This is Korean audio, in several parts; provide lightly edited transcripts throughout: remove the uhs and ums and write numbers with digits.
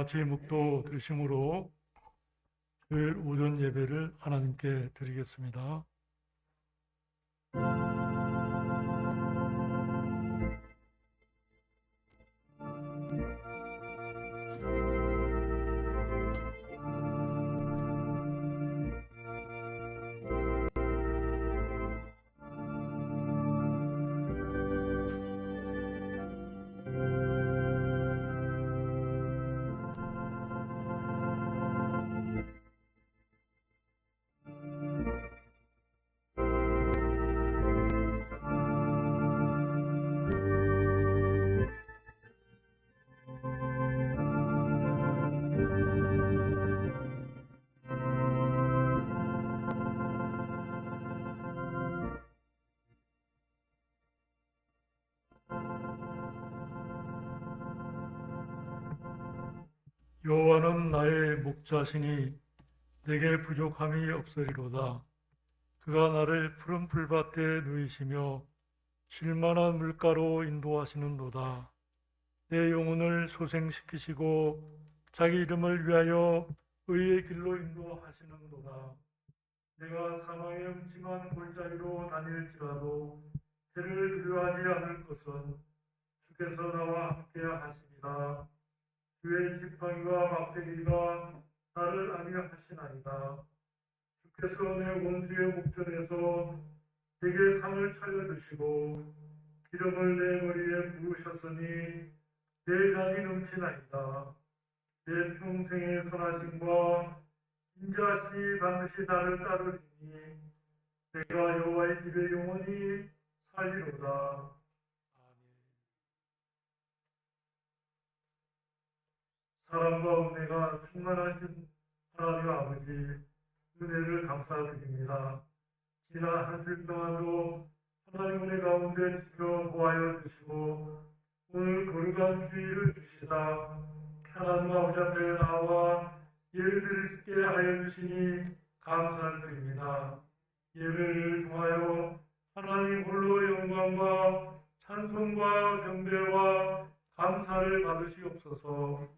제목도 들으심으로 주일 오전 예배를 하나님께 드리겠습니다. 여호와는 나의 목자시니 내게 부족함이 없으리로다. 그가 나를 푸른 풀밭에 누이시며 쉴만한 물가로 인도하시는도다. 내 영혼을 소생시키시고 자기 이름을 위하여 의의 길로 인도하시는도다. 내가 사망의 음침한 골짜기로 다닐지라도 해를 두려워하지 않을 것은 주께서 나와 함께 하시리라. 주의 지팡이와 막대기가 나를 안위하시나이다. 주께서 내 원수의 목전에서 내게 상을 차려주시고 기름을 내 머리에 부으셨으니 내 잔이 넘치나이다. 내 평생의 선하심과 인자하심이 반드시 나를 따르리니 내가 여호와의 집에 영원히 살리로다. 사랑과 은혜가 충만하신 하나님 아버지, 은혜를 감사드립니다. 지난 한 주 동안도 하나님 은혜 가운데 지켜보아여 주시고 오늘 거룩한 주일을 주시다 하나님 아버지 앞에 나와 예배 드릴 수 있게 하여 주시니 감사를 드립니다. 예배를 통하여 하나님 홀로 영광과 찬송과 경배와 감사를 받으시옵소서.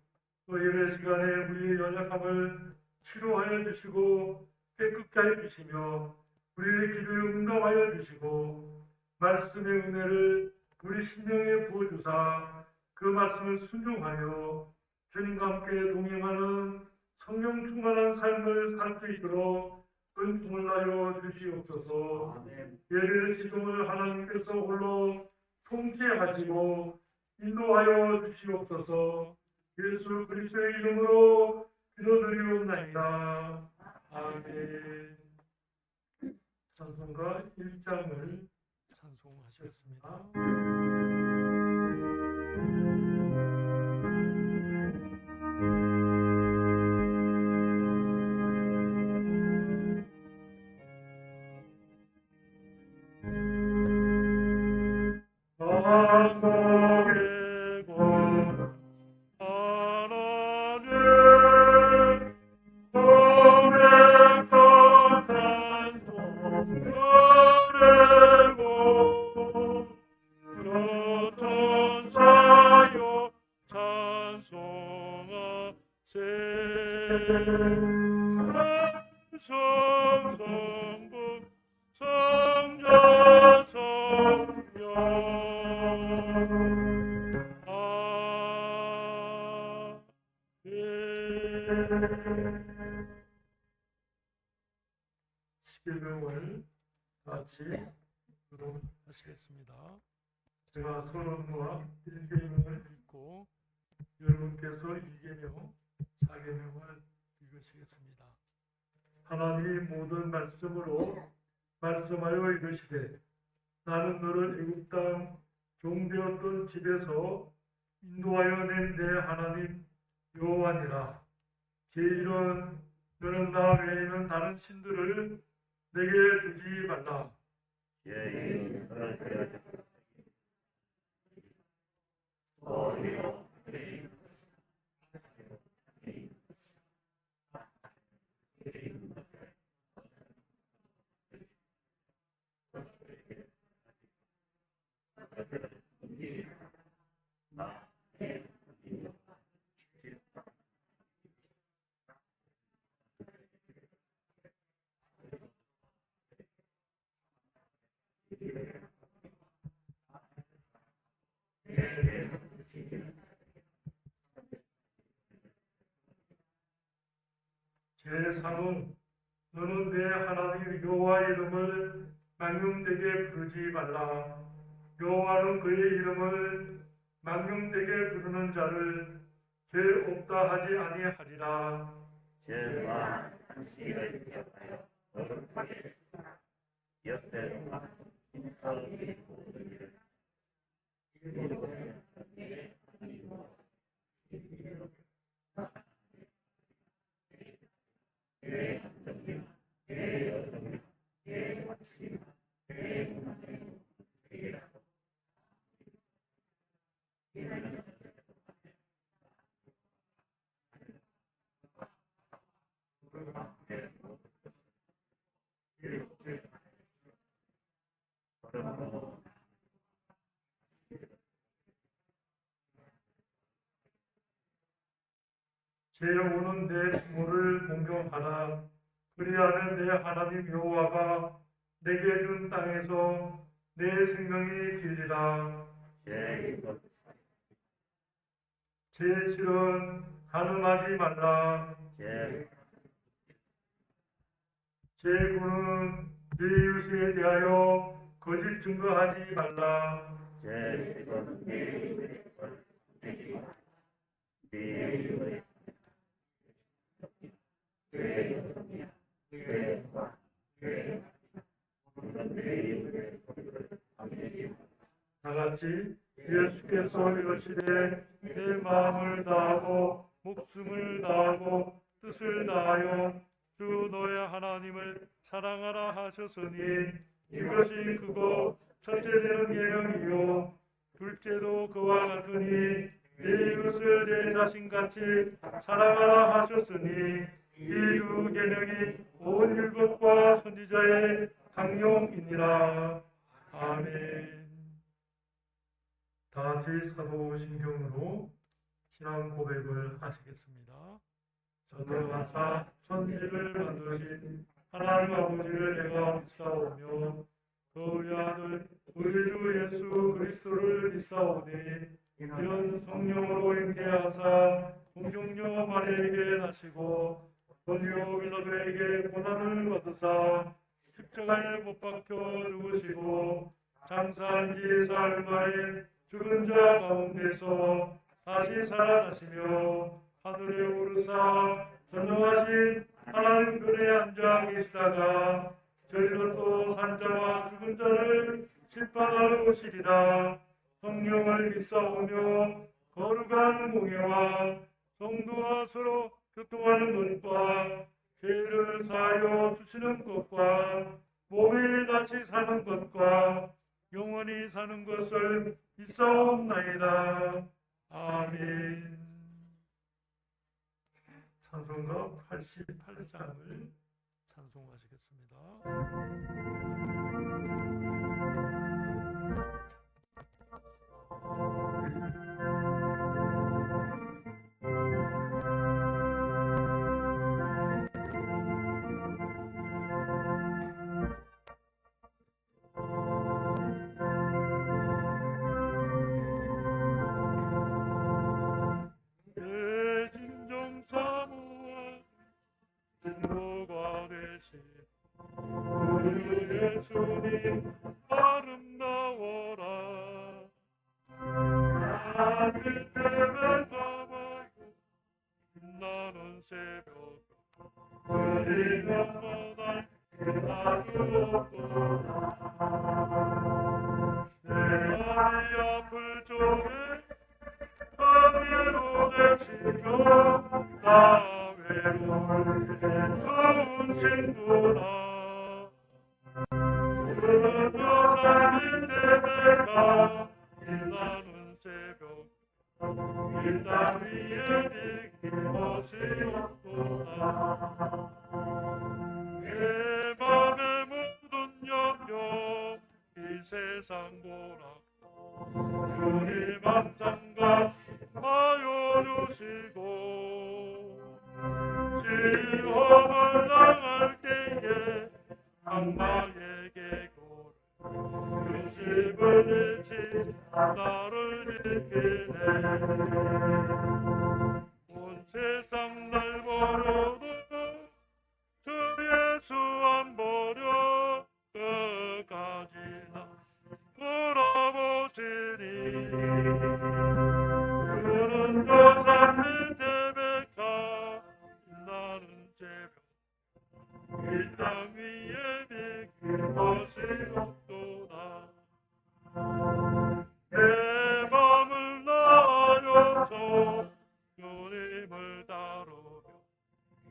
또 예배 시간에 우리의 연약함을 치료하여 주시고 깨끗게 하여 주시며 우리의 기도에 응답하여 주시고 말씀의 은혜를 우리 심령에 부어주사 그 말씀을 순종하여 주님과 함께 동행하는 성령 충만한 삶을 살 수 있도록 은총을 하여 주시옵소서. 예배 시종을 하나님께서 홀로 통치하시고 인도하여 주시옵소서. 예수 그리스도의 이름으로 기도드리옵나이다. 아멘. 찬송가 1장을 찬송하셨습니다. 십계명을 같이 하시겠습니다. 제가 서론과 1계명을 읽고 여러분께서 2계명, 4계명을 읽으시겠습니다. 하나님이 모든 말씀으로 말씀하여 이르시되 나는 너를 애굽 땅 종되었던 집에서 인도하여 낸 내 하나님 여호와니라. 제1은 너는 나 외에는 다른 신들을 내게 두지 말라. 제3은 너는 내 하나님 여호와 이름을 망령되게 부르지 말라. 여호와는 그의 이름을 망령되게 부르는 자를 죄 없다 하지 아니하리라. 죄와 한시를 기억하여 거룩하게 했으나 여호와는 인사의 모든 일을 이루고는 내 하나님과 내 한정이나 내 여정이나 내 확신이나 내 문화의 일이라고 제5는 내 부모를 공경하라. 그리하면 내 하나님 여호와가 내게 준 땅에서 내 생명이 길리라. 제7은 간음하지 말라. 제9는 네 이웃에 대하여 거짓 증거하지 말라. 다같이 예수께서 이르시되 내 마음을 다하고 목숨을 다하고 뜻을 다하여 주 너의 하나님을 사랑하라 하셨으니 이것이 크고 첫째 되는 계명이요 둘째도 그와 같으니 내 이웃을 내 자신같이 사랑하라 하셨으니 이 두 계명이 온 율법과 선지자의 강령이니라. 아멘. 다같이 사도신경으로 신앙 고백을 하시겠습니다. 전능하사 천지를 만드신 하나님 아버지를 내가 믿사오며 그의 아들 우리 주 예수 그리스도를 믿사오니 이는 성령으로 잉태하사 동정녀 마리아에게 나시고 본요 빌라도에게 고난을 받으사 십자가에 못 박혀 죽으시고 장사한 지 사흘 만에 죽은 자 가운데서 다시 살아나시며 하늘에 오르사 전능하신 하나님 편에 앉아 계시다가 저리로 또 산자와 죽은 자를 심판하러 오시리라. 성령을 믿사오며 거룩한 공예와 성도와 서로 교통하는 것과 죄를 사하여 주시는 것과 몸에 다시 사는 것과 영원히 사는 것을 믿사옵나이다. 아멘. 찬송가 88장을 찬송하시겠습니다. 우리 예수님 아름다워라. 하늘 때문에 가봐요 빛나는 새벽 그리는 보다 나도 없구나. 내 마음이 아플 적에 하늘로 내치며 나 외로울 때 좋은 친구라. 삶인 때가 빛나는 새벽 일단 위에 비긴 것이 없구나. 내 맘의 모든 염려 이 세상 고락 주님 함장과 하여 주시고 시험을 당할 때에 악마에게 유심을 잃지 나를 지키네. 온 세상 날 버려도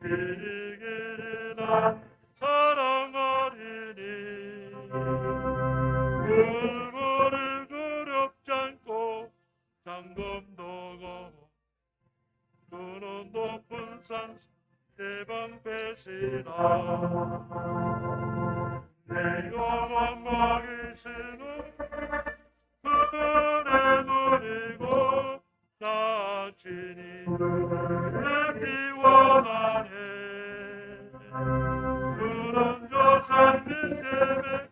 길이 난 사랑하리니 물고를 두렵지 않고 장검도 검어 그는 높은 산 대방패시라 내 영혼 먹이시는 그분의 눈이고 자친이 그의 피와 나네 그는 조상 밑에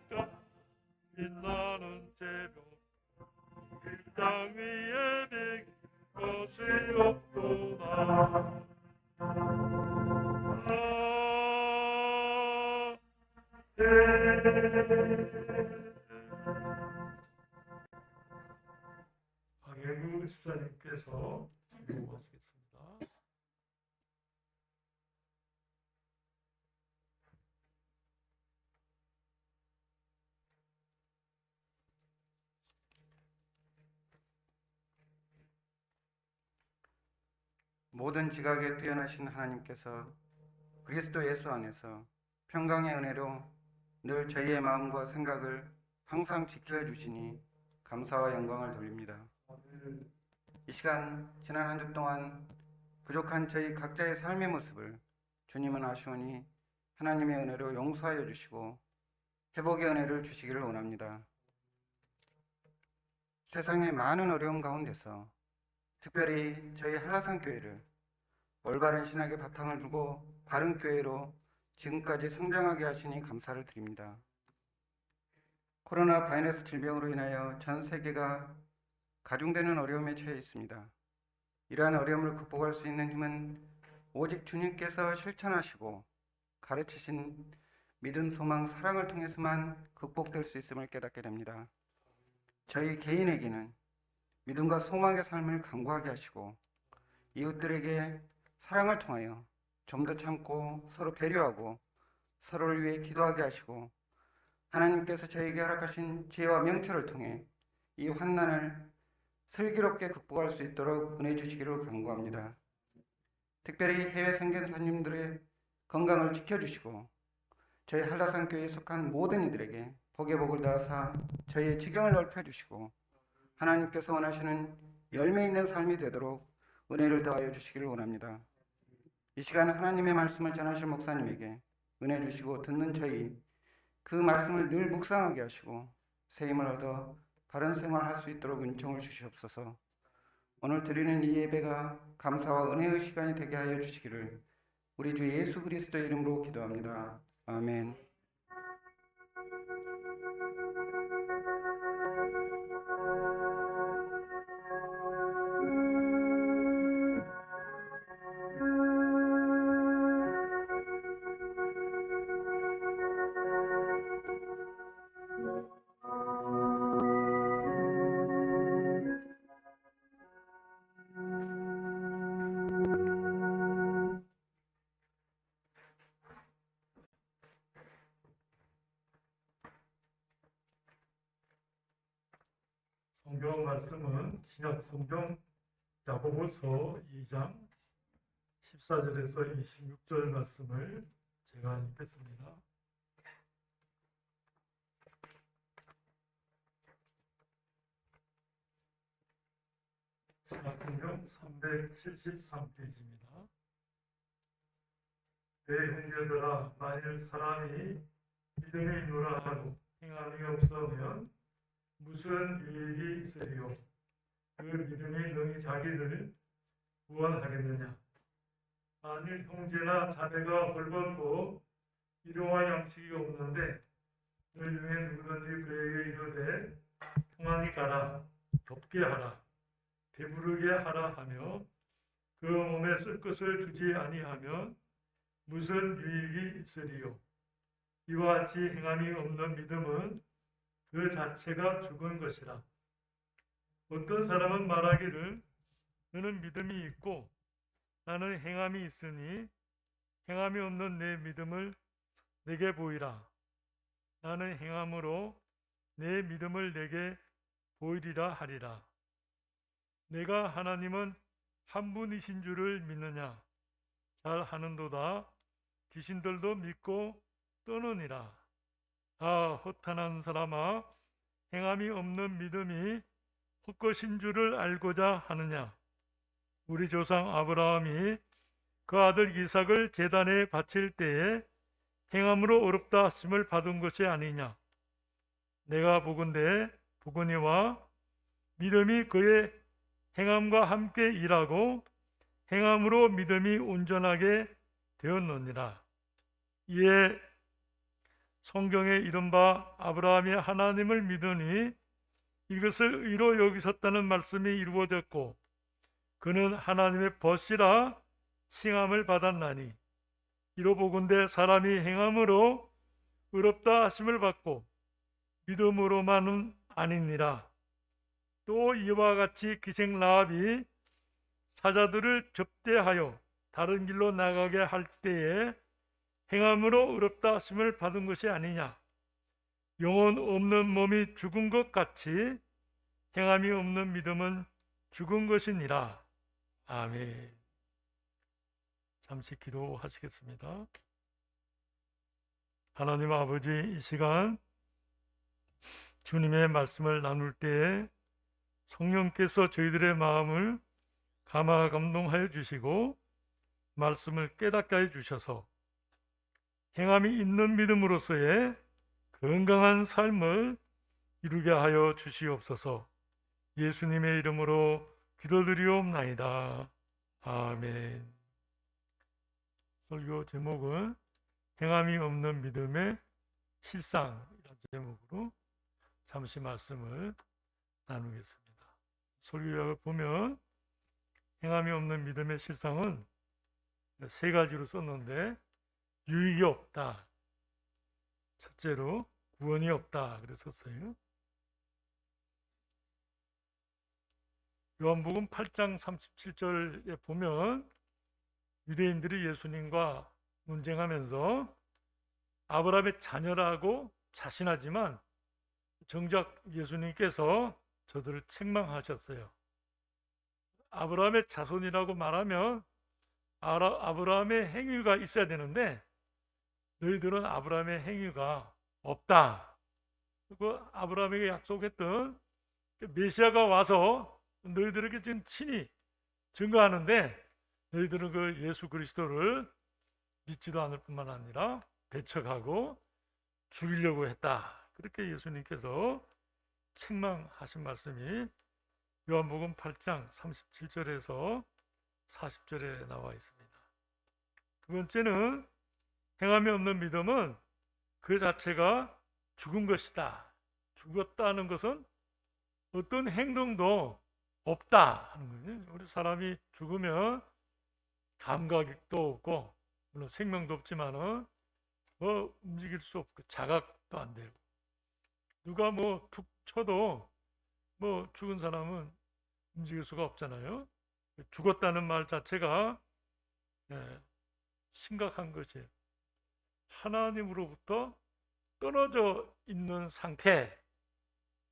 백가 빛나는 새벽 그 땅 위에 빛 것이 없도다 박예무 집사님께서 읽어보시겠습니다. 모든 지각에 뛰어나신 하나님께서 그리스도 예수 안에서 평강의 은혜로 늘 저희의 마음과 생각을 항상 지켜주시니 감사와 영광을 돌립니다. 이 시간 지난 한 주 동안 부족한 저희 각자의 삶의 모습을 주님은 아시오니 하나님의 은혜로 용서하여 주시고 회복의 은혜를 주시기를 원합니다. 세상의 많은 어려움 가운데서 특별히 저희 한라산 교회를 올바른 신학의 바탕을 두고 바른 교회로 지금까지 성장하게 하시니 감사를 드립니다. 코로나 바이러스 질병으로 인하여 전 세계가 가중되는 어려움에 처해 있습니다. 이러한 어려움을 극복할 수 있는 힘은 오직 주님께서 실천하시고 가르치신 믿음, 소망, 사랑을 통해서만 극복될 수 있음을 깨닫게 됩니다. 저희 개인에게는 믿음과 소망의 삶을 강구하게 하시고 이웃들에게 사랑을 통하여 좀 더 참고 서로 배려하고 서로를 위해 기도하게 하시고 하나님께서 저에게 허락하신 지혜와 명철을 통해 이 환난을 슬기롭게 극복할 수 있도록 은혜 주시기를 간구합니다. 특별히 해외 선교사님들의 건강을 지켜주시고 저희 한라산 교회에 속한 모든 이들에게 복의 복을 다하사 저희의 지경을 넓혀주시고 하나님께서 원하시는 열매 있는 삶이 되도록 은혜를 더하여 주시기를 원합니다. 이 시간 하나님의 말씀을 전하실 목사님에게 은혜 주시고 듣는 저희 그 말씀을 늘 묵상하게 하시고 새 힘을 얻어 바른 생활할 수 있도록 은총을 주시옵소서. 오늘 드리는 이 예배가 감사와 은혜의 시간이 되게 하여 주시기를 우리 주 예수 그리스도의 이름으로 기도합니다. 아멘. 성경 말씀은 신약 성경 야고보서 2장 14절에서 26절 말씀을 제가 읽겠습니다. 신약 성경 373페이지입니다. 내 형제들아 만일 사람이 믿음이 있노라 하고 행함이 없으면 무슨 이익이 있으리요? 그 믿음이 능히 자기를 구원하겠느냐? 만일 형제나 자매가 헐벗고 일용할 양식이 없는데 너희 중에 누구든지 그에게 이르되 평안히 가라, 덥게 하라, 배부르게 하라 하며 그 몸에 쓸 것을 주지 아니하면 무슨 유익이 있으리요? 이와 같이 행함이 없는 믿음은 그 자체가 죽은 것이라. 어떤 사람은 말하기를 너는 믿음이 있고 나는 행함이 있으니 행함이 없는 내 믿음을 내게 보이라. 나는 행함으로 내 믿음을 내게 보이리라 하리라. 내가 하나님은 한 분이신 줄을 믿느냐? 잘 하는도다. 귀신들도 믿고 떠느니라. 아, 허탄한 사람아, 행함이 없는 믿음이 헛것인 줄을 알고자 하느냐. 우리 조상 아브라함이 그 아들 이삭을 제단에 바칠 때에 행함으로 어렵다 하심을 받은 것이 아니냐. 내가 보건대 보거니와 믿음이 그의 행함과 함께 일하고 행함으로 믿음이 온전하게 되었느니라. 이에 성경에 이른바 아브라함이 하나님을 믿으니 이것을 의로 여기셨다는 말씀이 이루어졌고 그는 하나님의 벗이라 칭함을 받았나니 이로 보건대 사람이 행함으로 의롭다 하심을 받고 믿음으로만은 아니니라. 또 이와 같이 기생 라합이 사자들을 접대하여 다른 길로 나가게 할 때에 행함으로 의롭다 하심을 받은 것이 아니냐. 영혼 없는 몸이 죽은 것 같이 행함이 없는 믿음은 죽은 것이니라. 아멘. 잠시 기도하시겠습니다. 하나님 아버지, 이 시간 주님의 말씀을 나눌 때에 성령께서 저희들의 마음을 감화 감동하여 주시고 말씀을 깨닫게 해 주셔서 행함이 있는 믿음으로서의 건강한 삶을 이루게 하여 주시옵소서. 예수님의 이름으로 기도드리옵나이다. 아멘. 설교 제목은 행함이 없는 믿음의 실상이라는 제목으로 잠시 말씀을 나누겠습니다. 설교 요약을 보면 행함이 없는 믿음의 실상은 세 가지로 썼는데 유익이 없다. 첫째로 구원이 없다. 그랬었어요. 요한복음 8장 37절에 보면 유대인들이 예수님과 논쟁하면서 아브라함의 자녀라고 자신하지만 정작 예수님께서 저들을 책망하셨어요. 아브라함의 자손이라고 말하면 아브라함의 행위가 있어야 되는데 너희들은 아브라함의 행위가 없다. 그리고 아브라함에게 약속했던 메시아가 와서 너희들에게 지금 친히 증거하는데 너희들은 그 예수 그리스도를 믿지도 않을 뿐만 아니라 배척하고 죽이려고 했다. 그렇게 예수님께서 책망하신 말씀이 요한복음 8장 37절에서 40절에 나와 있습니다. 두 번째는 행함이 없는 믿음은 그 자체가 죽은 것이다. 죽었다는 것은 어떤 행동도 없다 하는 거예요. 우리 사람이 죽으면 감각도 없고 물론 생명도 없지만은 뭐 움직일 수 없고 자각도 안 되고 누가 뭐 툭 쳐도 뭐 죽은 사람은 움직일 수가 없잖아요. 죽었다는 말 자체가 심각한 것이에요. 하나님으로부터 떨어져 있는 상태,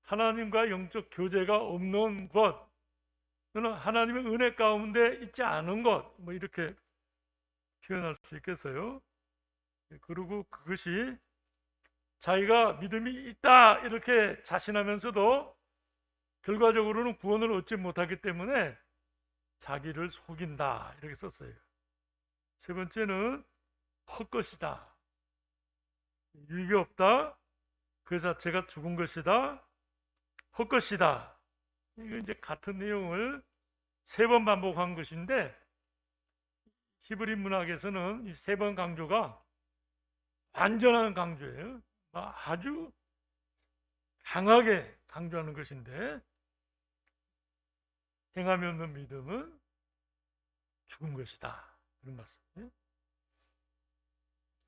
하나님과 영적 교제가 없는 것, 또는 하나님의 은혜 가운데 있지 않은 것, 뭐 이렇게 표현할 수 있겠어요. 그리고 그것이 자기가 믿음이 있다 이렇게 자신하면서도 결과적으로는 구원을 얻지 못하기 때문에 자기를 속인다 이렇게 썼어요. 세 번째는 헛것이다. 유익이 없다. 그 자체가 죽은 것이다. 헛것이다. 이거 이제 같은 내용을 세 번 반복한 것인데 히브리 문학에서는 이 세 번 강조가 완전한 강조예요. 아주 강하게 강조하는 것인데 행함이 없는 믿음은 죽은 것이다. 그런 말씀이에요.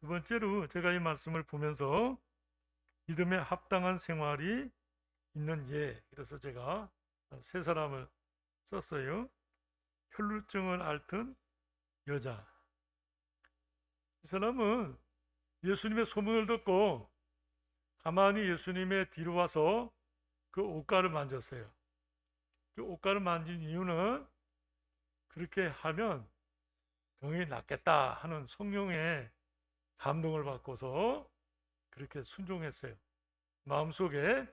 두 번째로 제가 이 말씀을 보면서 믿음에 합당한 생활이 있는 예, 그래서 제가 세 사람을 썼어요. 혈루증을 앓던 여자. 이 사람은 예수님의 소문을 듣고 가만히 예수님의 뒤로 와서 그 옷가를 만졌어요. 그 옷가를 만진 이유는 그렇게 하면 병이 낫겠다 하는 성령의 감동을 받고서 그렇게 순종했어요. 마음속에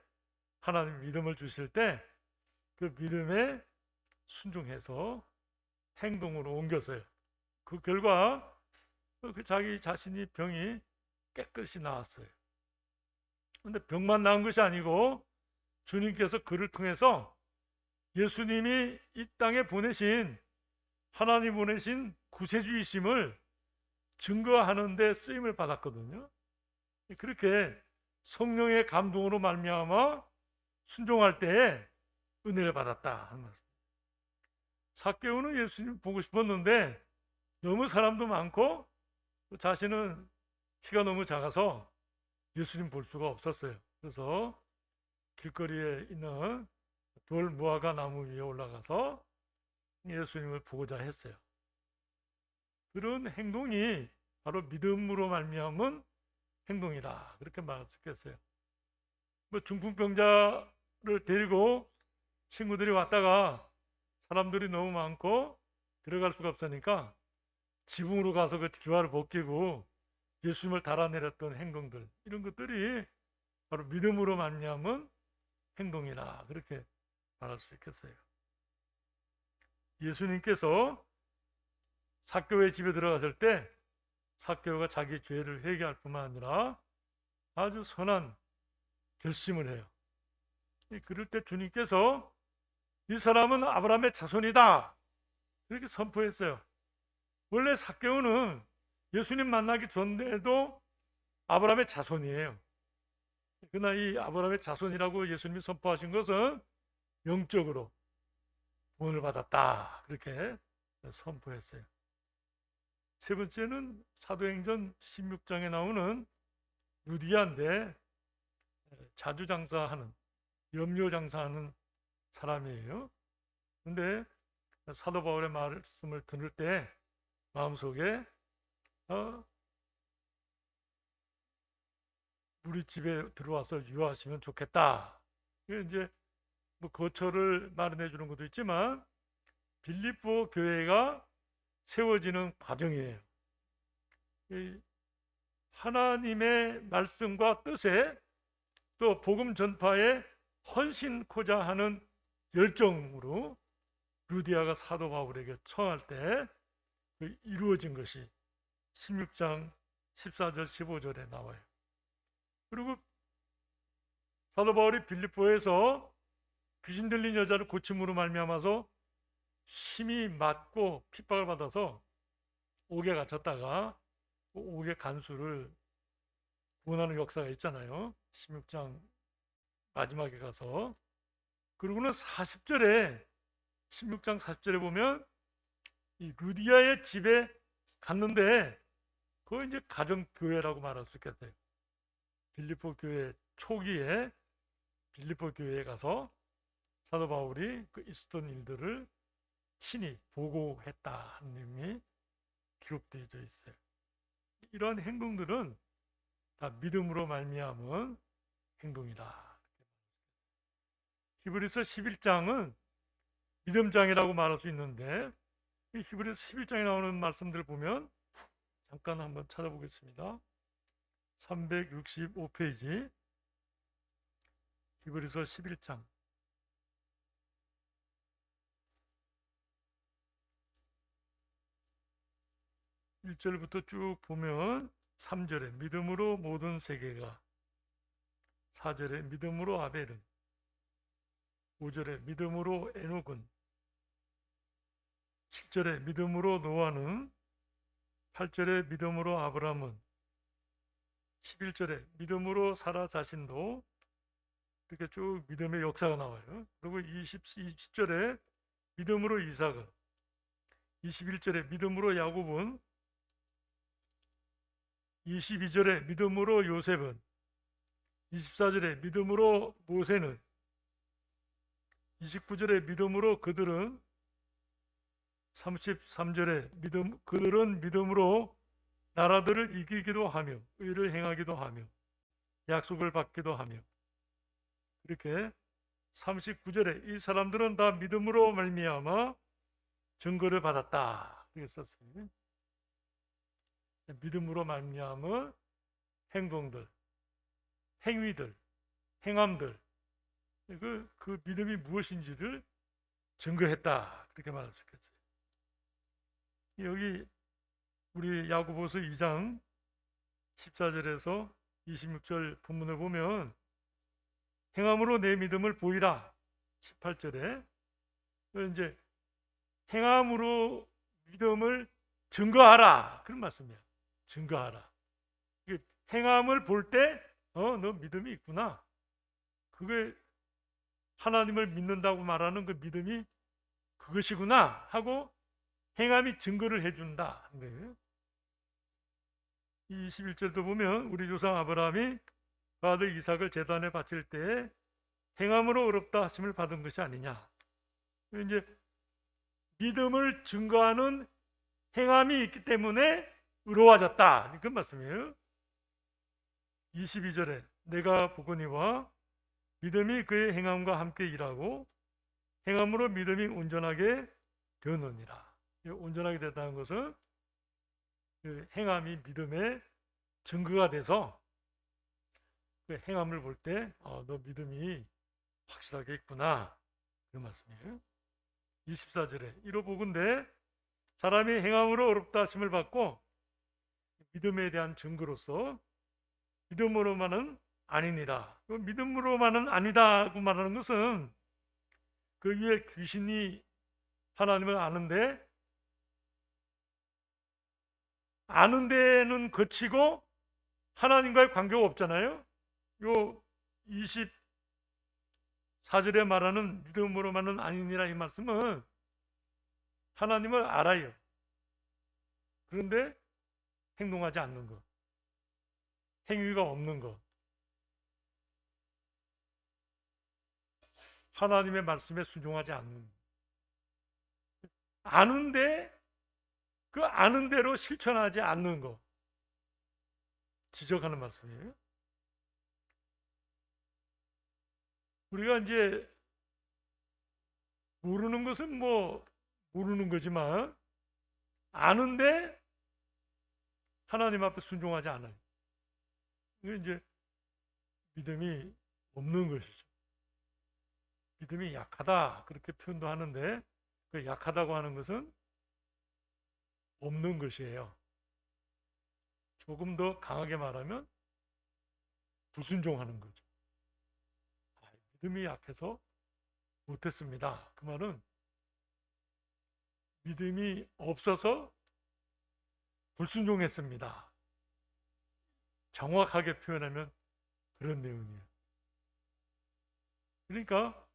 하나님 믿음을 주실 때 그 믿음에 순종해서 행동으로 옮겼어요. 그 결과 그 자기 자신이 병이 깨끗이 나았어요. 그런데 병만 나은 것이 아니고 주님께서 그를 통해서 예수님이 이 땅에 보내신 하나님 보내신 구세주이심을 증거하는 데 쓰임을 받았거든요. 그렇게 성령의 감동으로 말미암아 순종할 때에 은혜를 받았다 하는 말씀. 삭개오는 예수님 보고 싶었는데 너무 사람도 많고 자신은 키가 너무 작아서 예수님 볼 수가 없었어요. 그래서 길거리에 있는 돌 무화과 나무 위에 올라가서 예수님을 보고자 했어요. 그런 행동이 바로 믿음으로 말미암은 행동이다, 그렇게 말할 수 있겠어요. 뭐 중풍병자를 데리고 친구들이 왔다가 사람들이 너무 많고 들어갈 수가 없으니까 지붕으로 가서 그 기와를 벗기고 예수님을 달아내렸던 행동들, 이런 것들이 바로 믿음으로 말미암은 행동이다, 그렇게 말할 수 있겠어요. 예수님께서 삭개오의 집에 들어갔을 때 삭개오가 자기 죄를 회개할 뿐만 아니라 아주 선한 결심을 해요. 그럴 때 주님께서 이 사람은 아브라함의 자손이다, 이렇게 선포했어요. 원래 삭개오는 예수님 만나기 전에도 아브라함의 자손이에요. 그러나 이 아브라함의 자손이라고 예수님이 선포하신 것은 영적으로 구원을 받았다, 그렇게 선포했어요. 세 번째는 사도행전 16장에 나오는 루디아인데 자주 장사하는, 염료 장사하는 사람이에요. 그런데 사도 바울의 말씀을 들을 때 마음속에 우리 집에 들어와서 유하시면 좋겠다. 이게 이제 뭐 거처를 마련해 주는 것도 있지만 빌립보 교회가 세워지는 과정이에요. 하나님의 말씀과 뜻에 또 복음 전파에 헌신코자 하는 열정으로 루디아가 사도 바울에게 청할 때 이루어진 것이 16장 14절 15절에 나와요. 그리고 사도 바울이 빌립보에서 귀신 들린 여자를 고침으로 말미암아서 심히 맞고 핍박을 받아서 옥에 갇혔다가 그 옥의 간수를 구원하는 역사가 있잖아요. 16장 마지막에 가서. 그리고는 40절에 16장 40절에 보면 이 루디아의 집에 갔는데 그거 이제 가정교회라고 말할 수 있겠대요. 빌립보 교회 초기에 빌립보 교회에 가서 사도 바울이 그 있었던 일들을 친히 보고했다 하는 내용이 기록되어 있어요. 이러한 행동들은 다 믿음으로 말미암은 행동이다. 히브리서 11장은 믿음장이라고 말할 수 있는데 이 히브리서 11장에 나오는 말씀들을 보면 잠깐 한번 찾아보겠습니다. 365페이지 히브리서 11장 1절부터 쭉 보면 3절에 믿음으로 모든 세계가, 4절에 믿음으로 아벨은, 5절에 믿음으로 에녹은, 7절에 믿음으로 노아는, 8절에 믿음으로 아브라함은, 11절에 믿음으로 사라 자신도, 이렇게 쭉 믿음의 역사가 나와요. 그리고 20절에 믿음으로 이삭은, 21절에 믿음으로 야곱은, 22절에 믿음으로 요셉은, 24절에 믿음으로 모세는, 29절에 믿음으로 그들은, 33절에 그들은 믿음으로 나라들을 이기기도 하며 의를 행하기도 하며 약속을 받기도 하며, 이렇게 39절에 이 사람들은 다 믿음으로 말미암아 증거를 받았다, 이렇게 썼습니다. 믿음으로 말미암은 행동들, 행위들, 행함들, 그 믿음이 무엇인지를 증거했다, 그렇게 말할 수 있겠어요. 여기 우리 야고보서 2장 14절에서 26절 본문을 보면 행함으로 내 믿음을 보이라, 18절에 이제 행함으로 믿음을 증거하라, 그런 말씀이에요. 증거하라. 행함을 볼 때 너 믿음이 있구나, 그게 하나님을 믿는다고 말하는 그 믿음이 그것이구나 하고 행함이 증거를 해준다. 21절도 보면 우리 조상 아브라함이 그 아들 이삭을 제단에 바칠 때 행함으로 의롭다 하심을 받은 것이 아니냐. 이제 믿음을 증거하는 행함이 있기 때문에 의로워졌다, 그 말씀이에요. 22절에 내가 보거니와 믿음이 그의 행함과 함께 일하고 행함으로 믿음이 온전하게 되느니라. 온전하게 됐다는 것은 그 행함이 믿음의 증거가 돼서 그 행함을 볼 때 너 믿음이 확실하게 있구나, 그 말씀이에요. 24절에 이로 보건대 사람이 행함으로 의롭다 하심을 받고 믿음에 대한 증거로서 믿음으로만은 아니니라. 믿음으로만은 아니다고 말하는 것은 그 위에 귀신이 하나님을 아는 데는 거치고 하나님과의 관계가 없잖아요. 요 24절에 말하는 믿음으로만은 아니니라, 이 말씀은 하나님을 알아요. 그런데 행동하지 않는 것, 행위가 없는 것, 하나님의 말씀에 순종하지 않는 것, 아는데 그 아는 대로 실천하지 않는 것, 지적하는 말씀이에요. 우리가 이제 모르는 것은 뭐 모르는 거지만 아는데 하나님 앞에 순종하지 않아요. 이게 이제 믿음이 없는 것이죠. 믿음이 약하다, 그렇게 표현도 하는데 그 약하다고 하는 것은 없는 것이에요. 조금 더 강하게 말하면 불순종하는 거죠. 믿음이 약해서 못했습니다. 그 말은 믿음이 없어서 불순종했습니다. 정확하게 표현하면 그런 내용이에요. 그러니까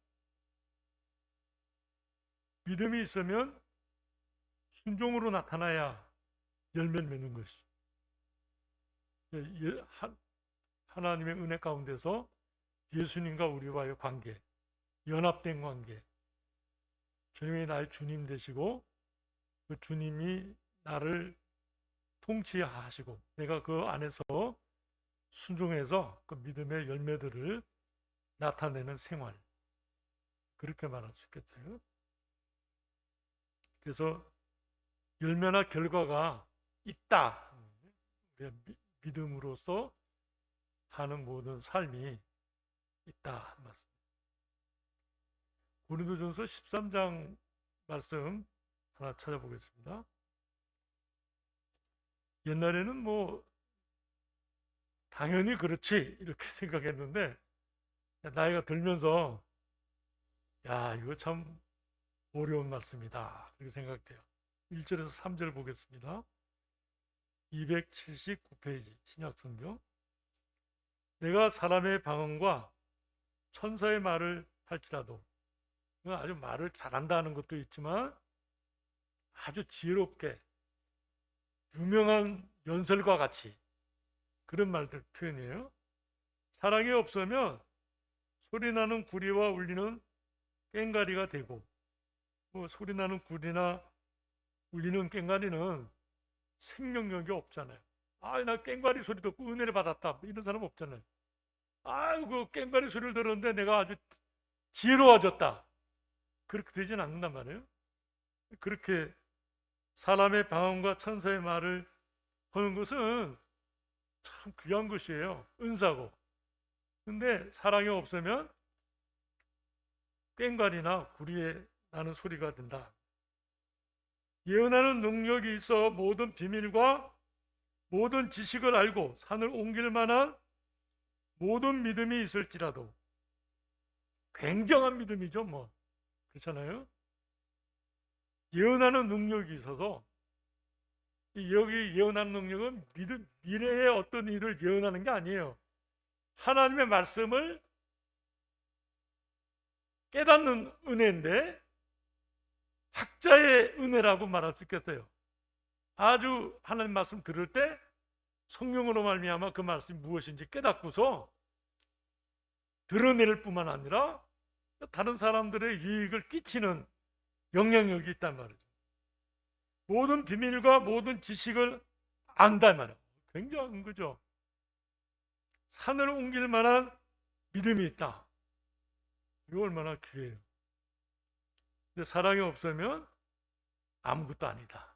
믿음이 있으면 순종으로 나타나야 열매를 맺는 것이죠. 하나님의 은혜 가운데서 예수님과 우리와의 관계, 연합된 관계, 주님이 나의 주님 되시고 그 주님이 나를 통치하시고 내가 그 안에서 순종해서 그 믿음의 열매들을 나타내는 생활, 그렇게 말할 수 있겠어요. 그래서 열매나 결과가 있다. 믿음으로써 하는 모든 삶이 있다. 맞습니다. 고린도전서 13장 말씀 하나 찾아보겠습니다. 옛날에는 뭐 당연히 그렇지 이렇게 생각했는데 나이가 들면서 야, 이거 참 어려운 말씀이다, 그렇게 생각돼요. 1절에서 3절 보겠습니다. 279페이지 신약성경. 내가 사람의 방언과 천사의 말을 할지라도, 아주 말을 잘한다는 것도 있지만 아주 지혜롭게 유명한 연설과 같이 그런 말들 표현이에요. 사랑이 없으면 소리나는 구리와 울리는 꽹과리가 되고, 뭐 소리나는 구리나 울리는 꽹과리는 생명력이 없잖아요. 나 꽹과리 소리 듣고 은혜를 받았다, 이런 사람 없잖아요. 그 꽹과리 소리를 들었는데 내가 아주 지혜로워졌다, 그렇게 되진 않는단 말이에요. 그렇게 사람의 방언과 천사의 말을 하는 것은 참 귀한 것이에요. 은사고. 근데 사랑이 없으면 꽹과리나 구리에 나는 소리가 된다. 예언하는 능력이 있어 모든 비밀과 모든 지식을 알고 산을 옮길 만한 모든 믿음이 있을지라도, 굉장한 믿음이죠, 뭐. 그렇잖아요? 예언하는 능력이 있어서, 여기 예언하는 능력은 미래의 어떤 일을 예언하는 게 아니에요. 하나님의 말씀을 깨닫는 은혜인데, 학자의 은혜라고 말할 수 있겠어요. 아주 하나님 말씀 들을 때 성령으로 말미암아 그 말씀이 무엇인지 깨닫고서 드러낼 뿐만 아니라 다른 사람들의 유익을 끼치는 영향력이 있단 말이죠. 모든 비밀과 모든 지식을 안단 말이에요. 굉장한 거죠. 산을 옮길 만한 믿음이 있다. 이거 얼마나 귀해요. 근데 사랑이 없으면 아무것도 아니다.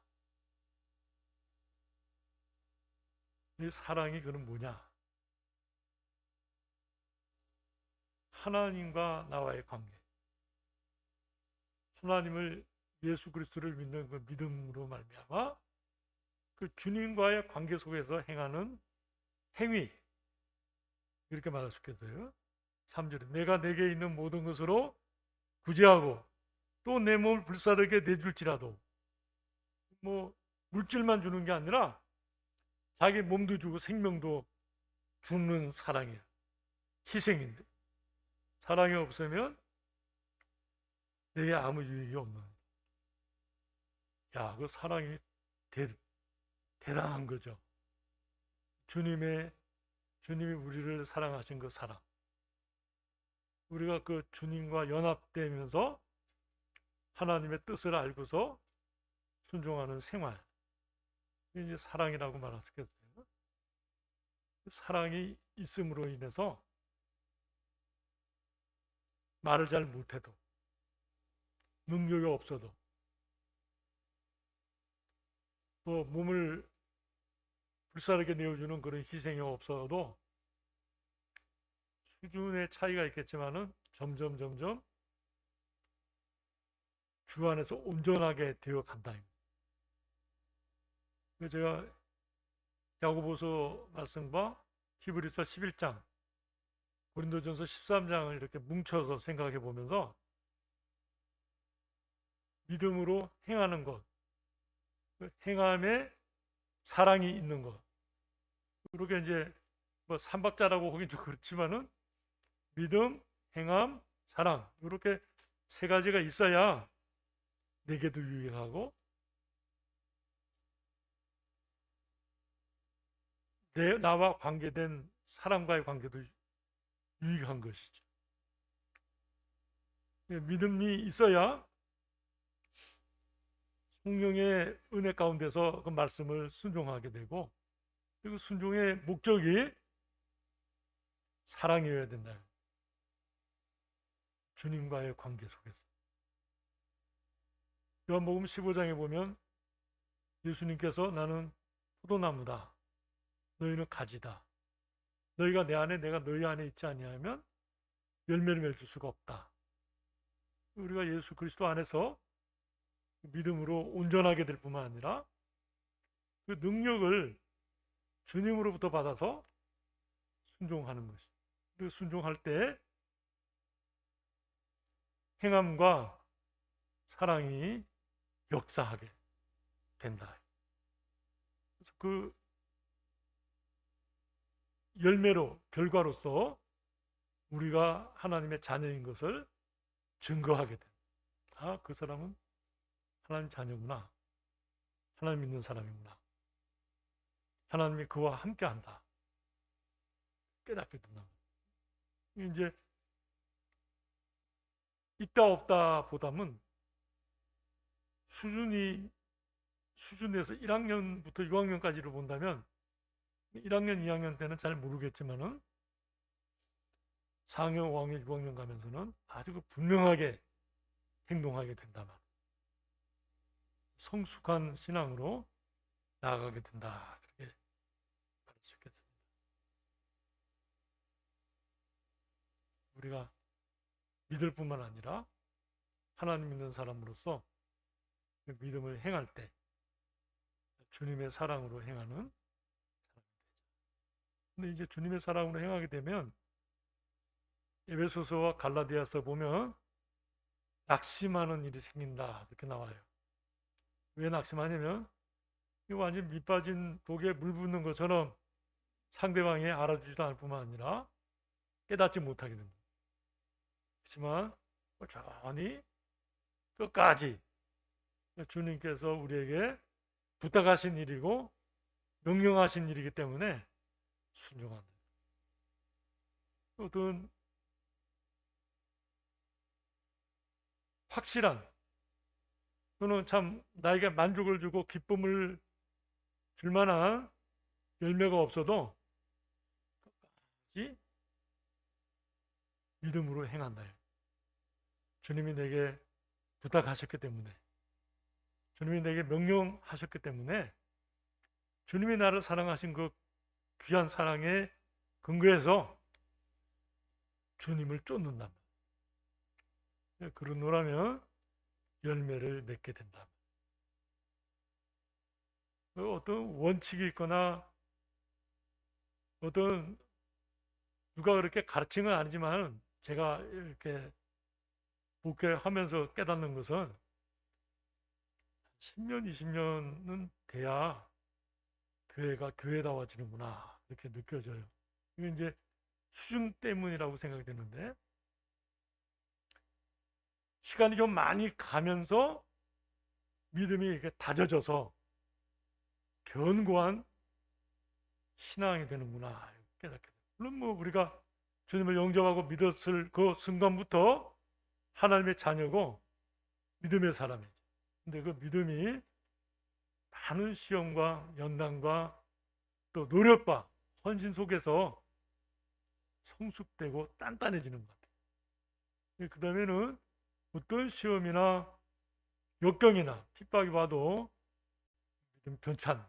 이 사랑이 그는 뭐냐? 하나님과 나와의 관계. 하나님을, 예수 그리스도를 믿는 그 믿음으로 말미암아 그 주님과의 관계 속에서 행하는 행위. 이렇게 말할 수 있겠어요. 3절에 내가 내게 있는 모든 것으로 구제하고 또 내 몸을 불사르게 내줄지라도, 뭐 물질만 주는 게 아니라 자기 몸도 주고 생명도 주는 사랑이에요. 희생인데 사랑이 없으면 내게 아무 유익이 없는. 야, 그 사랑이 대단한 거죠. 주님이 우리를 사랑하신 그 사랑. 우리가 그 주님과 연합되면서 하나님의 뜻을 알고서 순종하는 생활. 이제 사랑이라고 말할 수 있겠어요. 사랑이 있음으로 인해서 말을 잘 못해도, 능력이 없어도, 뭐 몸을 불사르게 내어주는 그런 희생이 없어도 수준의 차이가 있겠지만은 점점 주 안에서 온전하게 되어 간다. 제가 야고보서 말씀과 히브리서 11장, 고린도전서 13장을 이렇게 뭉쳐서 생각해 보면서 믿음으로 행하는 것, 행함에 사랑이 있는 것, 그렇게 이제 뭐 삼박자라고 하긴 좀 그렇지만은 믿음, 행함, 사랑, 이렇게 세 가지가 있어야 내게도 유익하고 나와 관계된 사람과의 관계도 유익한 것이죠. 믿음이 있어야 성령의 은혜 가운데서 그 말씀을 순종하게 되고, 그리고 순종의 목적이 사랑이어야 된다. 주님과의 관계 속에서. 요한복음 15장에 보면 예수님께서 나는 포도나무다, 너희는 가지다. 너희가 내 안에 내가 너희 안에 있지 아니하면 열매를 맺을 수가 없다. 우리가 예수 그리스도 안에서 믿음으로 온전하게 될 뿐만 아니라 그 능력을 주님으로부터 받아서 순종하는 것이. 그 순종할 때 행함과 사랑이 역사하게 된다. 그래서 그 열매로, 결과로서 우리가 하나님의 자녀인 것을 증거하게 된다. 아, 그 사람은 하나님 자녀구나. 하나님 믿는 사람이구나. 하나님이 그와 함께 한다. 깨닫게 된다. 이제 있다 없다 보다는 수준에서 1학년부터 6학년까지를 본다면 1학년, 2학년 때는 잘 모르겠지만은 4학년, 5학년, 6학년 가면서는 아주 분명하게 행동하게 된다. 성숙한 신앙으로 나아가게 된다. 그렇게 우리가 믿을 뿐만 아니라 하나님 믿는 사람으로서 그 믿음을 행할 때 주님의 사랑으로 행하는 사람이 되죠. 근데 이제 주님의 사랑으로 행하게 되면 에베소서와 갈라디아서 보면 낙심하는 일이 생긴다 이렇게 나와요. 왜 낙심하냐면 이 완전 밑 빠진 독에 물 붓는 것처럼 상대방이 알아주지도 않을 뿐만 아니라 깨닫지 못하게 됩니다. 그렇지만 꾸준히 끝까지 주님께서 우리에게 부탁하신 일이고 명령하신 일이기 때문에 순종한다. 어떤 확실한 또는 참 나에게 만족을 주고 기쁨을 줄 만한 열매가 없어도 끝까지 믿음으로 행한다. 주님이 내게 부탁하셨기 때문에, 주님이 내게 명령하셨기 때문에, 주님이 나를 사랑하신 그 귀한 사랑의 근거에서 주님을 쫓는다. 그러노라면 열매를 맺게 된다. 어떤 원칙이 있거나 어떤 누가 그렇게 가르친 건 아니지만 제가 이렇게 목회하면서 깨닫는 것은 10년, 20년은 돼야 교회가 교회다워지는구나 이렇게 느껴져요. 이게 이제 수준 때문이라고 생각이 되는데 시간이 좀 많이 가면서 믿음이 이렇게 다져져서 견고한 신앙이 되는구나 깨닫게 돼요. 물론 뭐 우리가 주님을 영접하고 믿었을 그 순간부터 하나님의 자녀고 믿음의 사람이죠. 근데 그 믿음이 많은 시험과 연단과 또 노력과 헌신 속에서 성숙되고 단단해지는 것 같아요. 그 다음에는 어떤 시험이나 역경이나 핍박이 와도 믿음 변찬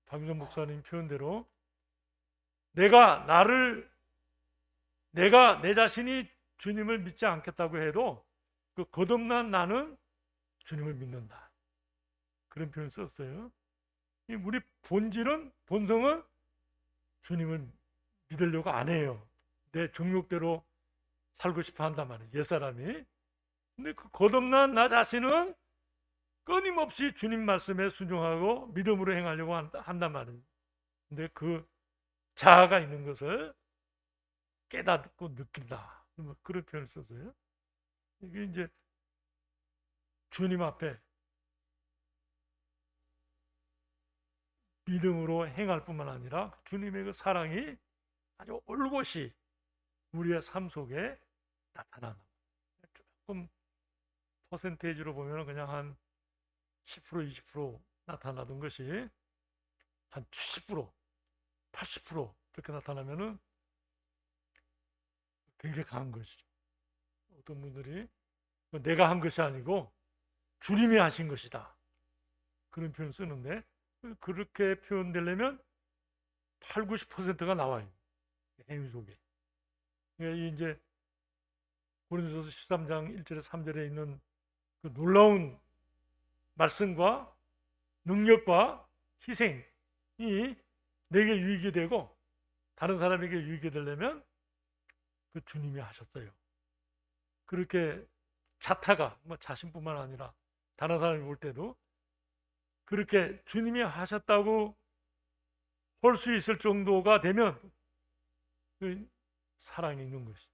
박유선 목사님 표현대로 내가 내 자신이 주님을 믿지 않겠다고 해도 그 거듭난 나는 주님을 믿는다. 그런 표현 썼어요. 우리 본성은 주님을 믿으려고 안 해요. 내 정욕대로 살고 싶어 한단 말이에요. 옛사람이. 근데 그 거듭난 나 자신은 끊임없이 주님 말씀에 순종하고 믿음으로 행하려고 한단 말이에요. 근데 그 자아가 있는 것을 깨닫고 느낀다. 그런 표현을 썼어요. 이게 이제 주님 앞에 믿음으로 행할 뿐만 아니라 주님의 그 사랑이 아주 올곧이 우리의 삶 속에 나타나는, 조금 퍼센테이지로 보면 그냥 한 10%, 20% 나타나던 것이 한 70%, 80% 그렇게 나타나면은 굉장히 강한 것이죠. 어떤 분들이 내가 한 것이 아니고 주님이 하신 것이다. 그런 표현 쓰는데 그렇게 표현되려면 8, 90%가 나와요. 행위 속에. 이제 고린도서 13장 1절에 3절에 있는 그 놀라운 말씀과 능력과 희생이 내게 유익이 되고 다른 사람에게 유익이 되려면 그 주님이 하셨어요. 그렇게 자타가 자신뿐만 아니라 다른 사람이 볼 때도 그렇게 주님이 하셨다고 볼 수 있을 정도가 되면 그 사랑이 있는 것이,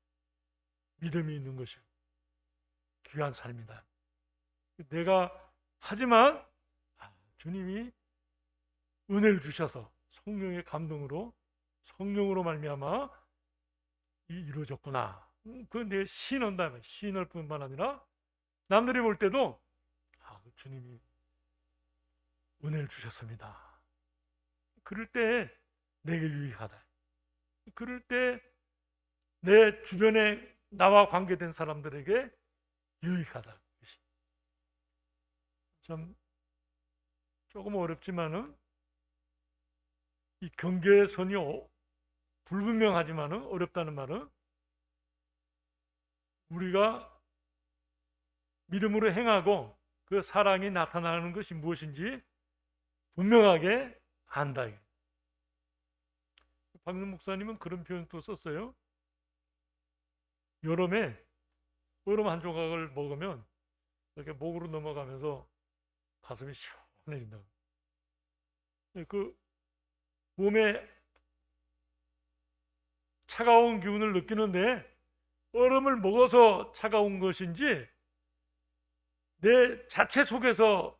믿음이 있는 것이 귀한 삶이다. 내가 하지만 주님이 은혜를 주셔서 성령의 감동으로 성령으로 말미암아 이루어졌구나. 그건 내 신언다. 신을 뿐만 아니라 남들이 볼 때도 주님이 은혜를 주셨습니다. 그럴 때 내게 유익하다. 그럴 때 내 주변에 나와 관계된 사람들에게 유익하다. 참 조금 어렵지만은 이 경계의 선이 불분명하지만은 어렵다는 말은 우리가 믿음으로 행하고 그 사랑이 나타나는 것이 무엇인지 분명하게 안다. 박윤 목사님은 그런 표현도 썼어요. 여름에 얼음 한 조각을 먹으면 이렇게 목으로 넘어가면서 가슴이 시원해진다. 그 몸에 차가운 기운을 느끼는데 얼음을 먹어서 차가운 것인지 내 자체 속에서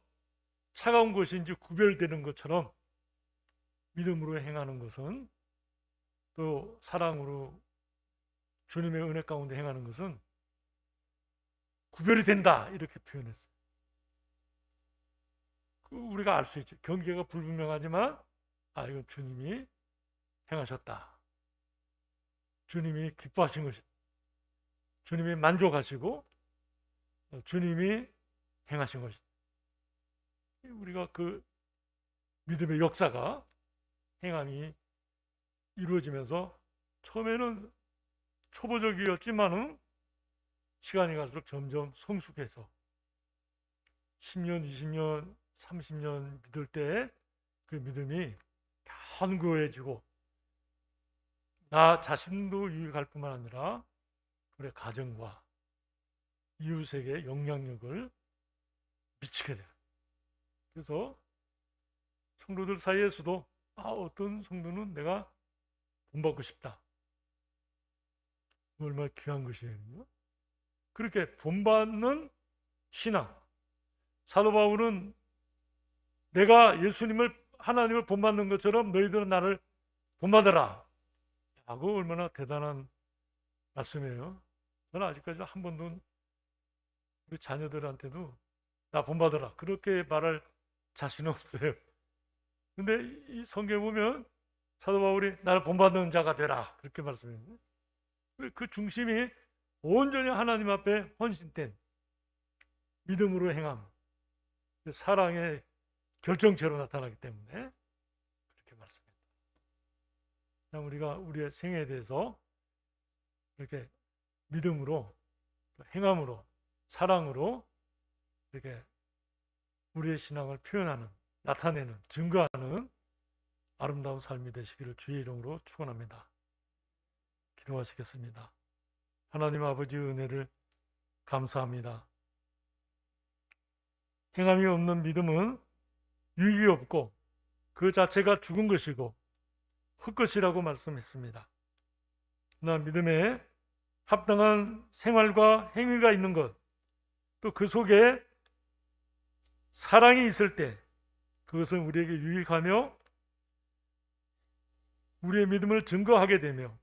차가운 것인지 구별되는 것처럼 믿음으로 행하는 것은, 또 사랑으로 주님의 은혜 가운데 행하는 것은 구별이 된다, 이렇게 표현했어요. 우리가 알 수 있죠. 경계가 불분명하지만 이건 주님이 행하셨다, 주님이 기뻐하신 것이다, 주님이 만족하시고 주님이 행하신 것이다. 우리가 그 믿음의 역사가, 행함이 이루어지면서 처음에는 초보적이었지만은 시간이 갈수록 점점 성숙해서 10년, 20년, 30년 믿을 때 그 믿음이 견고해지고 나 자신도 유익할 뿐만 아니라 우리 가정과 이웃에게 영향력을 미치게 돼요. 그래서 성도들 사이에서도 어떤 성도는 내가 본받고 싶다, 얼마나 귀한 것이에요. 그렇게 본받는 신앙. 사도 바울은 내가 예수님을, 하나님을 본받는 것처럼 너희들은 나를 본받아라 하고, 얼마나 대단한 말씀이에요. 저는 아직까지 한 번도 우리 자녀들한테도 나 본받아라 그렇게 말할 자신은 없어요. 근데 이 성경에 보면 사도 바울이 나를 본받는 자가 되라 그렇게 말씀해요. 그 중심이 온전히 하나님 앞에 헌신된 믿음으로 행함, 사랑의 결정체로 나타나기 때문에 그렇게 말씀합니다. 우리가 우리의 생애에 대해서 이렇게 믿음으로, 행함으로, 사랑으로 이렇게 우리의 신앙을 표현하는, 나타내는, 증거하는 아름다운 삶이 되시기를 주의 이름으로 축원합니다. 기도하시겠습니다. 하나님 아버지의 은혜를 감사합니다. 행함이 없는 믿음은 유익이 없고 그 자체가 죽은 것이고 헛것이라고 말씀했습니다. 나 믿음에 합당한 생활과 행위가 있는 것, 또 그 속에 사랑이 있을 때 그것은 우리에게 유익하며 우리의 믿음을 증거하게 되며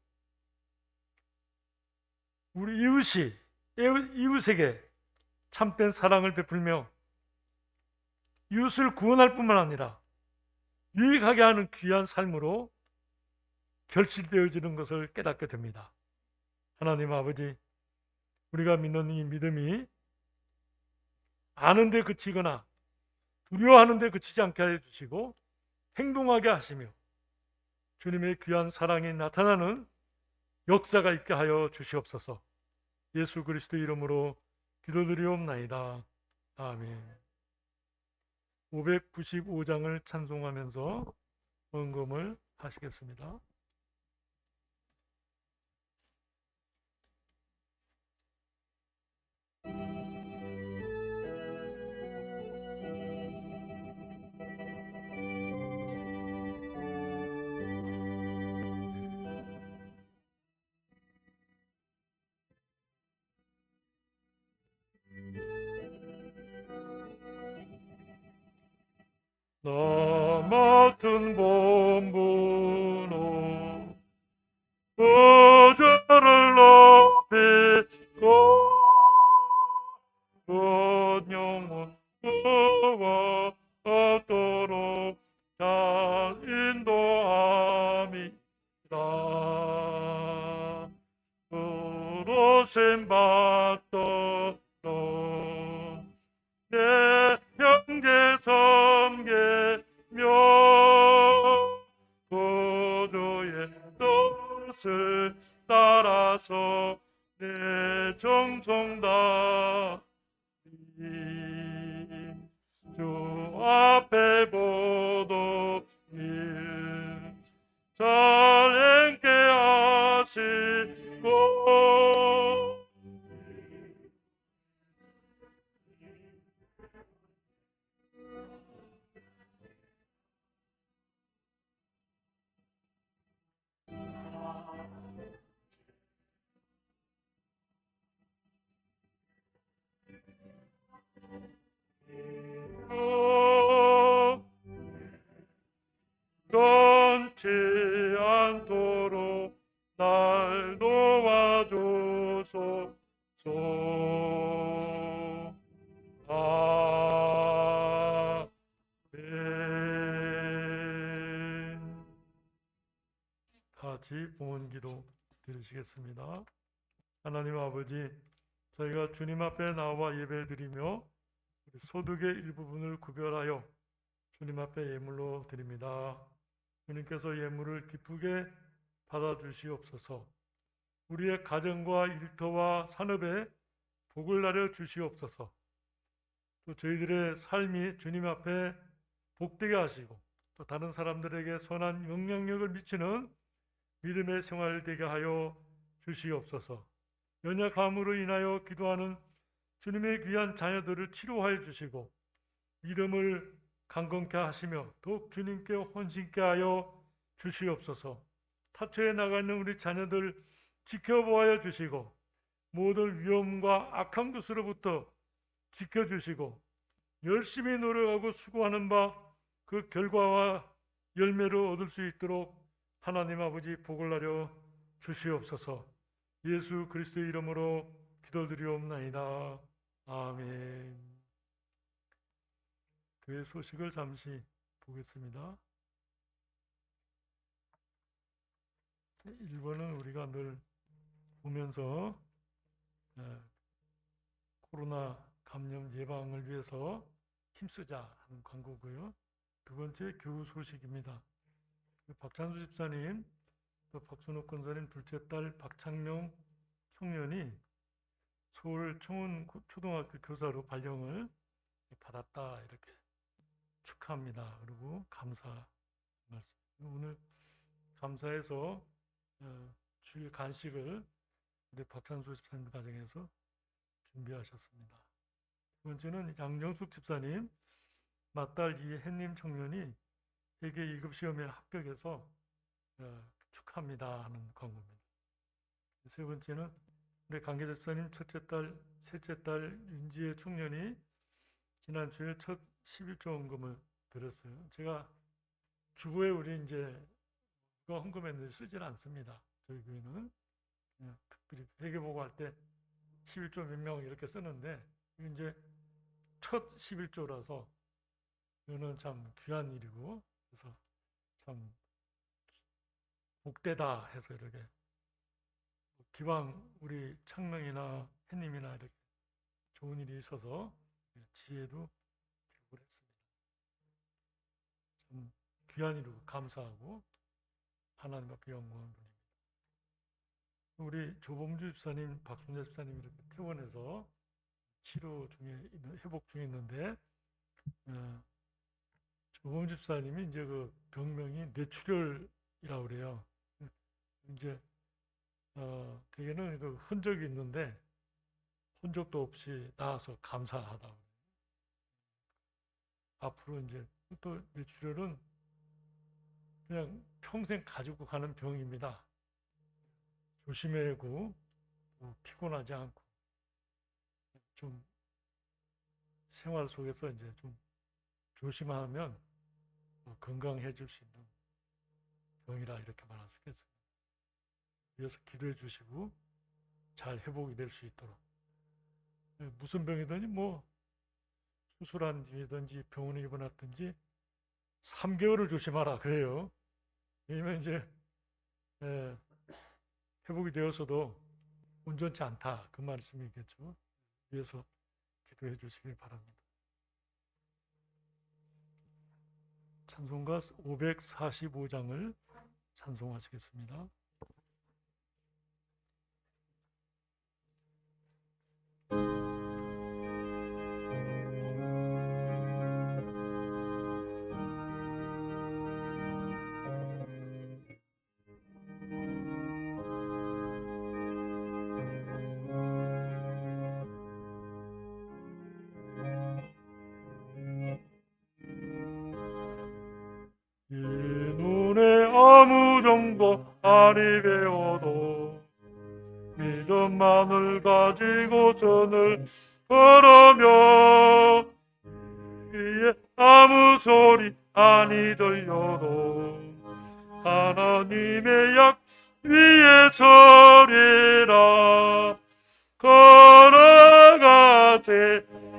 우리 이웃에게 참된 사랑을 베풀며 이웃을 구원할 뿐만 아니라 유익하게 하는 귀한 삶으로 결실되어지는 것을 깨닫게 됩니다. 하나님 아버지, 우리가 믿는 이 믿음이 아는 데 그치거나 두려워하는 데 그치지 않게 해주시고 행동하게 하시며 주님의 귀한 사랑이 나타나는 역사가 있게 하여 주시옵소서. 예수 그리스도 이름으로 기도드리옵나이다. 아멘. 595장을 찬송하면서 헌금을 하시겠습니다. 나 맡은 본분은 의자를 높이고 그 영혼 그와 얻도록 잘 인도함이다. 부르심 받도록 내 형제 섬기며 구주의 뜻을 따라서 내 정성다 주 앞에 보도일 잘 행케 하시고 끊지 않도록 날 도와주소서. 아멘. 같이 봉헌기도 드리시겠습니다. 하나님 아버지, 저희가 주님 앞에 나와 예배드리며 소득의 일부분을 구별하여 주님 앞에 예물로 드립니다. 주님께서 예물을 기쁘게 받아주시옵소서. 우리의 가정과 일터와 산업에 복을 나려 주시옵소서. 또 저희들의 삶이 주님 앞에 복되게 하시고 또 다른 사람들에게 선한 영향력을 미치는 믿음의 생활 되게 하여 주시옵소서. 연약함으로 인하여 기도하는 주님의 귀한 자녀들을 치료하여 주시고 믿음을 강건케 하시며 더욱 주님께 헌신케 하여 주시옵소서. 타처에 나가 있는 우리 자녀들 지켜보아 주시고 모든 위험과 악한 것으로부터 지켜주시고 열심히 노력하고 수고하는 바 그 결과와 열매를 얻을 수 있도록 하나님 아버지 복을 나려 주시옵소서. 예수 그리스도의 이름으로 기도드리옵나이다. 아멘. 교회 소식을 잠시 보겠습니다. 1번은 우리가 늘 보면서 코로나 감염 예방을 위해서 힘쓰자 하는 광고고요. 두 번째 교우 소식입니다. 박찬수 집사님, 또 박순옥 권사님 둘째 딸 박창룡 청년이 서울 청운 초등학교 교사로 발령을 받았다 이렇게 축하합니다. 그리고 감사 말씀. 오늘 감사해서 주일 간식을 우리 박찬수 집사님 가정에서 준비하셨습니다. 두 번째는 양정숙 집사님 맏딸 이혜님 청년이 회계 2급 시험에 합격해서 축하합니다 하는 광고입니다. 세 번째는 우리 강계자 집사님 첫째 딸, 셋째 딸 윤지혜 청년이 지난주에 첫 11조 헌금을 드렸어요. 제가 주보에 우리 이제 그거 헌금했는데 쓰질 않습니다. 저희 교회는 그냥 특별히 회계보고 할 때 11조 몇 명 이렇게 쓰는데 이제 첫 11조라서 이거는 참 귀한 일이고 그래서 참 복되다 해서 이렇게 기왕 우리 창명이나 햇님이나 이렇게 좋은 일이 있어서 지혜도 기록을 했습니다. 참 귀한 일이고 감사하고 하나님 앞에 영광을 돌립니다. 우리 조봉주 집사님, 박순재 집사님 이렇게 퇴원해서 치료 중에 회복 중에 있는데 조봉주 집사님이 이제 그 병명이 뇌출혈이라고 그래요. 이제 그게는 그 흔적이 있는데 흔적도 없이 나아서 감사하다. 앞으로 이제 또 뇌출혈은 그냥 평생 가지고 가는 병입니다. 조심해야 하고 피곤하지 않고 좀 생활 속에서 이제 좀 조심하면 건강해질 수 있는 병이라 이렇게 말할 수 있겠습니다. 위해서 기도해 주시고 잘 회복이 될 수 있도록. 무슨 병이든지 뭐 수술한 뒤든지 병원에 입원했든지 3개월을 조심하라 그래요. 왜냐면 이제 회복이 되어서도 온전치 않다 그 말씀이겠죠. 위해서 기도해 주시길 바랍니다. 찬송가 545장을 찬송하시겠습니다. 많이 배워도 믿음만을 가지고 전을 걸으며 귀에 아무 소리 아니 들려도 하나님의 약 위에 서리라. 걸어가세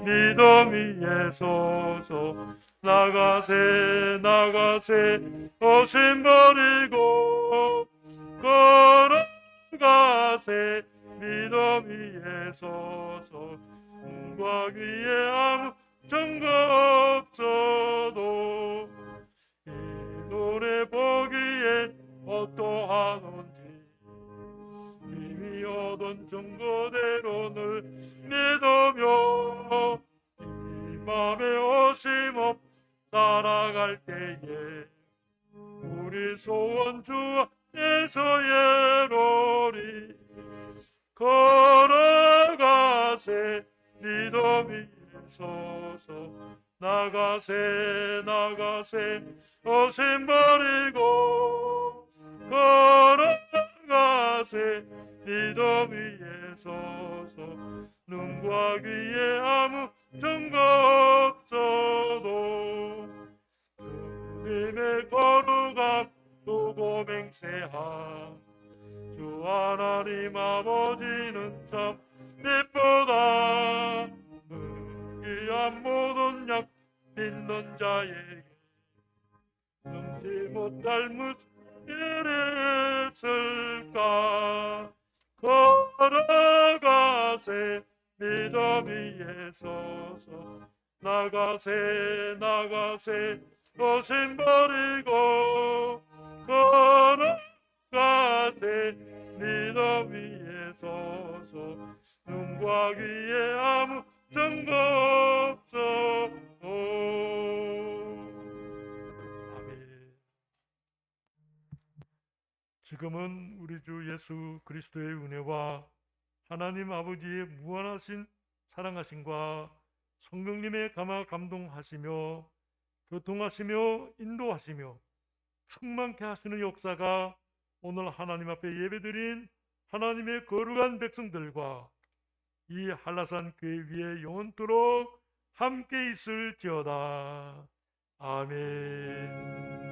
믿음 위에 서서 나가세 나가세 어심 버리고 걸어가세 믿음 위에 서서 눈과 귀에 아무 증거 없어도 이 노래 보기엔 어떠하는지 이미 얻은 증거대로 늘 믿으며 이 맘에 어심없 살아갈 때에 우리 소원 주 안에서 예로리. 걸어가세 믿음 위에 서서 나가세 나가세 어심 버리고 걸어가세 믿음 위에 서서 눈과 귀에 아무 증거 없어도 주님의 거룩함 두고 맹세함. 주 하나님 아버지는 참 미쁘다. 귀한 모든 약 믿는 자에게 능지 못할 무슨 일이 있을까. 걸어가세 믿음 위에 서서 나가세 나가세 어심 버리고 걸어가세 믿음 위에 서서 눈과 귀에 아무 증거 없어도. 아멘. 지금은 우리 주 예수 그리스도의 은혜와 하나님 아버지의 무한하신 사랑하심과 성령님의 감화 감동하시며 교통하시며 인도하시며 충만케 하시는 역사가 오늘 하나님 앞에 예배드린 하나님의 거룩한 백성들과 이 한라산 교회 위에 영원토록 함께 있을지어다. 아멘.